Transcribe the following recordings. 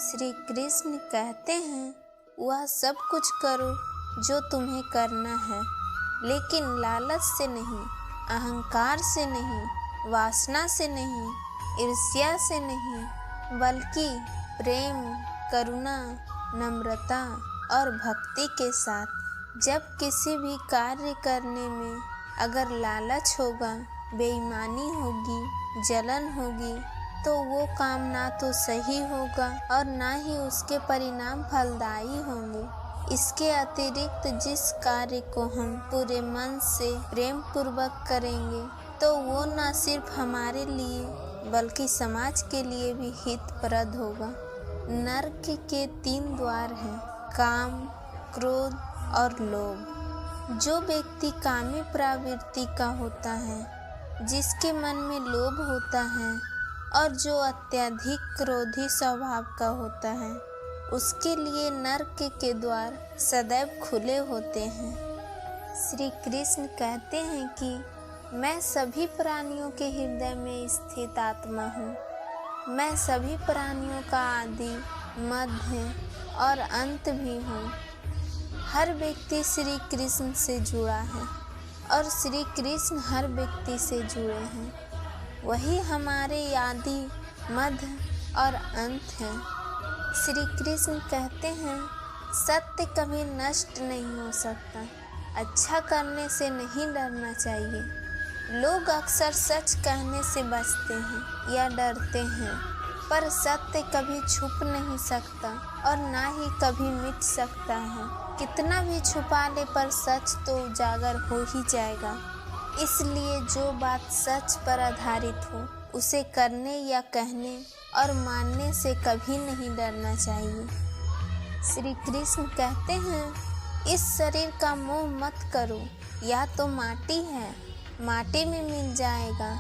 श्री कृष्ण कहते हैं, वह सब कुछ करो जो तुम्हें करना है, लेकिन लालच से नहीं, अहंकार से नहीं, वासना से नहीं, ईर्ष्या से नहीं, बल्कि प्रेम, करुणा, नम्रता और भक्ति के साथ। जब किसी भी कार्य करने में अगर लालच होगा, बेईमानी होगी, जलन होगी, तो वो काम ना तो सही होगा और ना ही उसके परिणाम फलदायी होंगे। इसके अतिरिक्त जिस कार्य को हम पूरे मन से प्रेम पूर्वक करेंगे, तो वो न सिर्फ हमारे लिए बल्कि समाज के लिए भी हितप्रद होगा। नरक के 3 द्वार हैं, काम, क्रोध और लोभ। जो व्यक्ति कामी प्रवृत्ति का होता है, जिसके मन में लोभ होता है और जो अत्यधिक क्रोधी स्वभाव का होता है, उसके लिए नरक के द्वार सदैव खुले होते हैं। श्री कृष्ण कहते हैं कि मैं सभी प्राणियों के हृदय में स्थित आत्मा हूँ। मैं सभी प्राणियों का आदि, मध्य और अंत भी हूँ। हर व्यक्ति श्री कृष्ण से जुड़ा है और श्री कृष्ण हर व्यक्ति से जुड़े हैं। वही हमारे आदि, मध्य और अंत हैं। श्री कृष्ण कहते हैं, सत्य कभी नष्ट नहीं हो सकता। अच्छा करने से नहीं डरना चाहिए। लोग अक्सर सच कहने से बचते हैं या डरते हैं, पर सत्य कभी छुप नहीं सकता और ना ही कभी मिट सकता है। कितना भी छुपा ले पर सच तो उजागर हो ही जाएगा। इसलिए जो बात सच पर आधारित हो, उसे करने या कहने और मानने से कभी नहीं डरना चाहिए। श्री कृष्ण कहते हैं, इस शरीर का मोह मत करो। या तो माटी है, माटी में मिल जाएगा।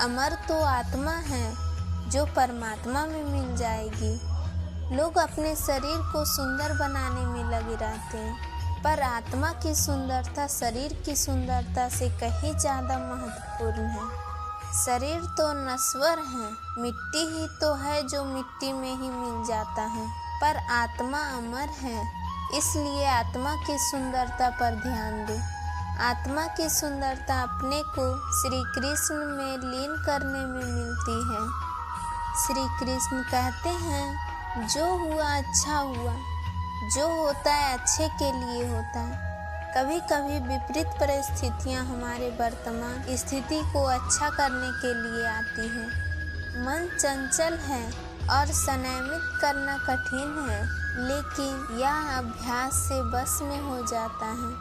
अमर तो आत्मा है, जो परमात्मा में मिल जाएगी। लोग अपने शरीर को सुंदर बनाने में लगे रहते हैं, पर आत्मा की सुंदरता शरीर की सुंदरता से कहीं ज़्यादा महत्वपूर्ण है। शरीर तो नश्वर है, मिट्टी ही तो है जो मिट्टी में ही मिल जाता है, पर आत्मा अमर है। इसलिए आत्मा की सुंदरता पर ध्यान दो। आत्मा की सुंदरता अपने को श्री कृष्ण में लीन करने में मिलती है। श्री कृष्ण कहते हैं, जो हुआ अच्छा हुआ। जो होता है अच्छे के लिए होता है। कभी कभी विपरीत परिस्थितियां हमारे वर्तमान स्थिति को अच्छा करने के लिए आती हैं। मन चंचल है और संयमित करना कठिन है, लेकिन यह अभ्यास से बस में हो जाता है।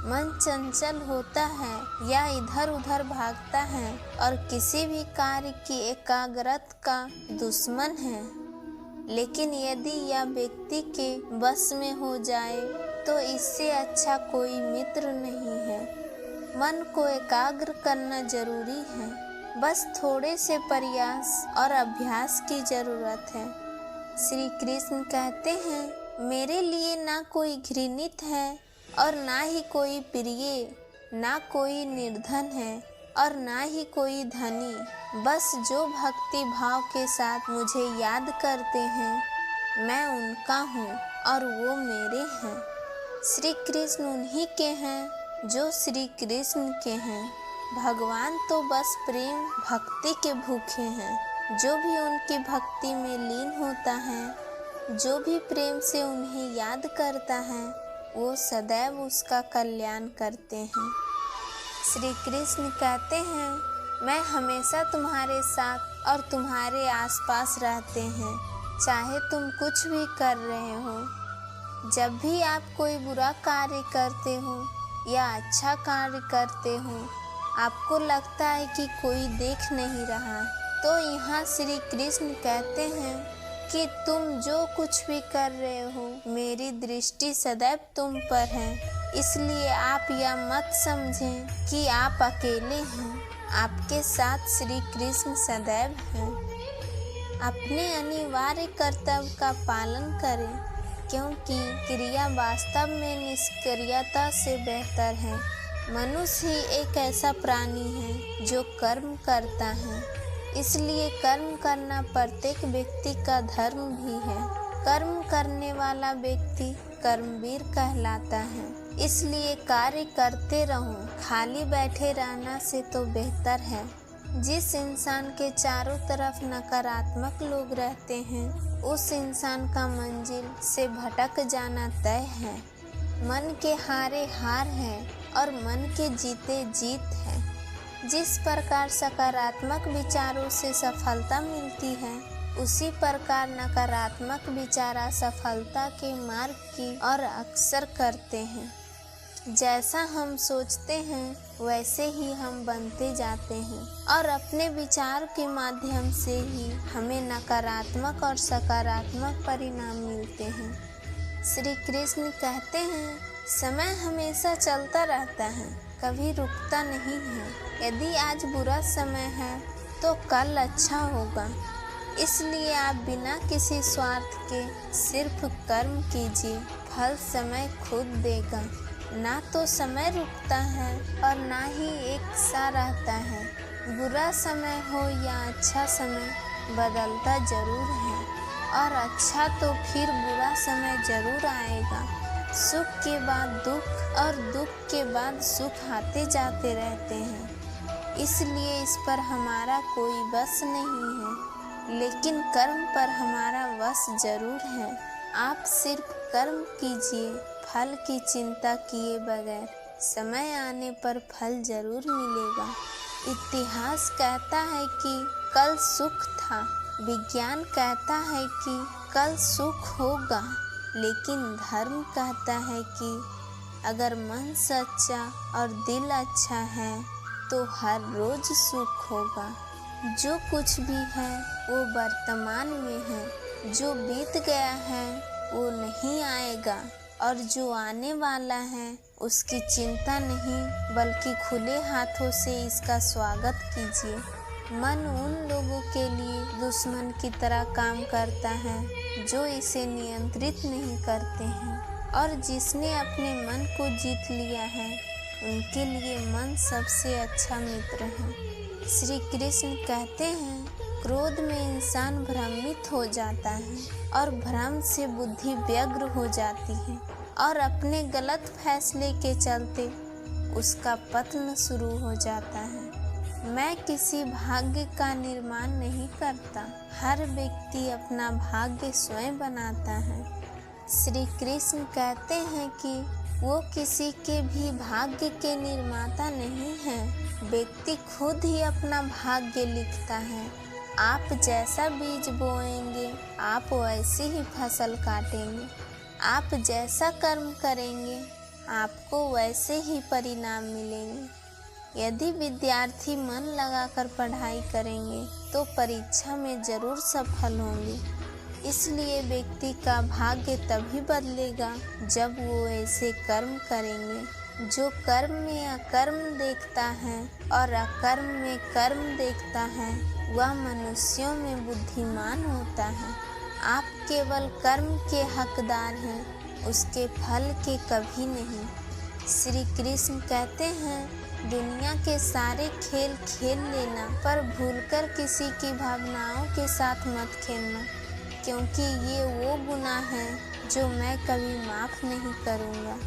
मन चंचल होता है या इधर उधर भागता है और किसी भी कार्य की एकाग्रता का दुश्मन है। लेकिन यदि यह व्यक्ति के बस में हो जाए, तो इससे अच्छा कोई मित्र नहीं है। मन को एकाग्र करना जरूरी है, बस थोड़े से प्रयास और अभ्यास की जरूरत है। श्री कृष्ण कहते हैं, मेरे लिए ना कोई घृणित है और ना ही कोई प्रिय, ना कोई निर्धन है और ना ही कोई धनी। बस जो भक्ति भाव के साथ मुझे याद करते हैं, मैं उनका हूँ और वो मेरे हैं। श्री कृष्ण उन्हीं के हैं जो श्री कृष्ण के हैं। भगवान तो बस प्रेम भक्ति के भूखे हैं। जो भी उनकी भक्ति में लीन होता है, जो भी प्रेम से उन्हें याद करता है, वो सदैव उसका कल्याण करते हैं। श्री कृष्ण कहते हैं, मैं हमेशा तुम्हारे साथ और तुम्हारे आसपास रहते हैं, चाहे तुम कुछ भी कर रहे हो। जब भी आप कोई बुरा कार्य करते हो या अच्छा कार्य करते हो, आपको लगता है कि कोई देख नहीं रहा, तो यहाँ श्री कृष्ण कहते हैं कि तुम जो कुछ भी कर रहे हो, मेरी दृष्टि सदैव तुम पर है। इसलिए आप यह मत समझें कि आप अकेले हैं। आपके साथ श्री कृष्ण सदैव हैं। अपने अनिवार्य कर्तव्य का पालन करें, क्योंकि क्रिया वास्तव में निष्क्रियता से बेहतर है। मनुष्य ही एक ऐसा प्राणी है जो कर्म करता है, इसलिए कर्म करना प्रत्येक व्यक्ति का धर्म भी है। कर्म करने वाला व्यक्ति कर्मवीर कहलाता है। इसलिए कार्य करते रहो, खाली बैठे रहना से तो बेहतर है। जिस इंसान के चारों तरफ नकारात्मक लोग रहते हैं, उस इंसान का मंजिल से भटक जाना तय है। मन के हारे हार है और मन के जीते जीत है। जिस प्रकार सकारात्मक विचारों से सफलता मिलती है, उसी प्रकार नकारात्मक विचार असफलता के मार्ग की ओर अक्सर करते हैं। जैसा हम सोचते हैं वैसे ही हम बनते जाते हैं और अपने विचार के माध्यम से ही हमें नकारात्मक और सकारात्मक परिणाम मिलते हैं। श्री कृष्ण कहते हैं, समय हमेशा चलता रहता है, कभी रुकता नहीं है। यदि आज बुरा समय है तो कल अच्छा होगा। इसलिए आप बिना किसी स्वार्थ के सिर्फ कर्म कीजिए, फल समय खुद देगा। ना तो समय रुकता है और ना ही एक सा रहता है। बुरा समय हो या अच्छा समय, बदलता जरूर है और अच्छा तो फिर बुरा समय जरूर आएगा। सुख के बाद दुख और दुख के बाद सुख आते जाते रहते हैं। इसलिए इस पर हमारा कोई बस नहीं है, लेकिन कर्म पर हमारा वश जरूर है। आप सिर्फ कर्म कीजिए, फल की चिंता किए बगैर। समय आने पर फल जरूर मिलेगा। इतिहास कहता है कि कल सुख था, विज्ञान कहता है कि कल सुख होगा, लेकिन धर्म कहता है कि अगर मन सच्चा और दिल अच्छा है तो हर रोज सुख होगा। जो कुछ भी है वो वर्तमान में है, जो बीत गया है वो नहीं आएगा और जो आने वाला है उसकी चिंता नहीं, बल्कि खुले हाथों से इसका स्वागत कीजिए। मन उन लोगों के लिए दुश्मन की तरह काम करता है जो इसे नियंत्रित नहीं करते हैं, और जिसने अपने मन को जीत लिया है उनके लिए मन सबसे अच्छा मित्र है। श्री कृष्ण कहते हैं, क्रोध में इंसान भ्रमित हो जाता है और भ्रम से बुद्धि व्यग्र हो जाती है और अपने गलत फैसले के चलते उसका पतन शुरू हो जाता है। मैं किसी भाग्य का निर्माण नहीं करता, हर व्यक्ति अपना भाग्य स्वयं बनाता है। श्री कृष्ण कहते हैं कि वो किसी के भी भाग्य के निर्माता नहीं हैं, व्यक्ति खुद ही अपना भाग्य लिखता है। आप जैसा बीज बोएंगे आप वैसी ही फसल काटेंगे। आप जैसा कर्म करेंगे आपको वैसे ही परिणाम मिलेंगे। यदि विद्यार्थी मन लगाकर पढ़ाई करेंगे तो परीक्षा में जरूर सफल होंगे। इसलिए व्यक्ति का भाग्य तभी बदलेगा जब वो ऐसे कर्म करेंगे। जो कर्म में अकर्म देखता है और अकर्म में कर्म देखता है वह मनुष्यों में बुद्धिमान होता है। आप केवल कर्म के हकदार हैं, उसके फल के कभी नहीं। श्री कृष्ण कहते हैं, दुनिया के सारे खेल खेल लेना पर भूलकर किसी की भावनाओं के साथ मत खेलना, क्योंकि ये वो गुनाह है जो मैं कभी माफ़ नहीं करूँगा।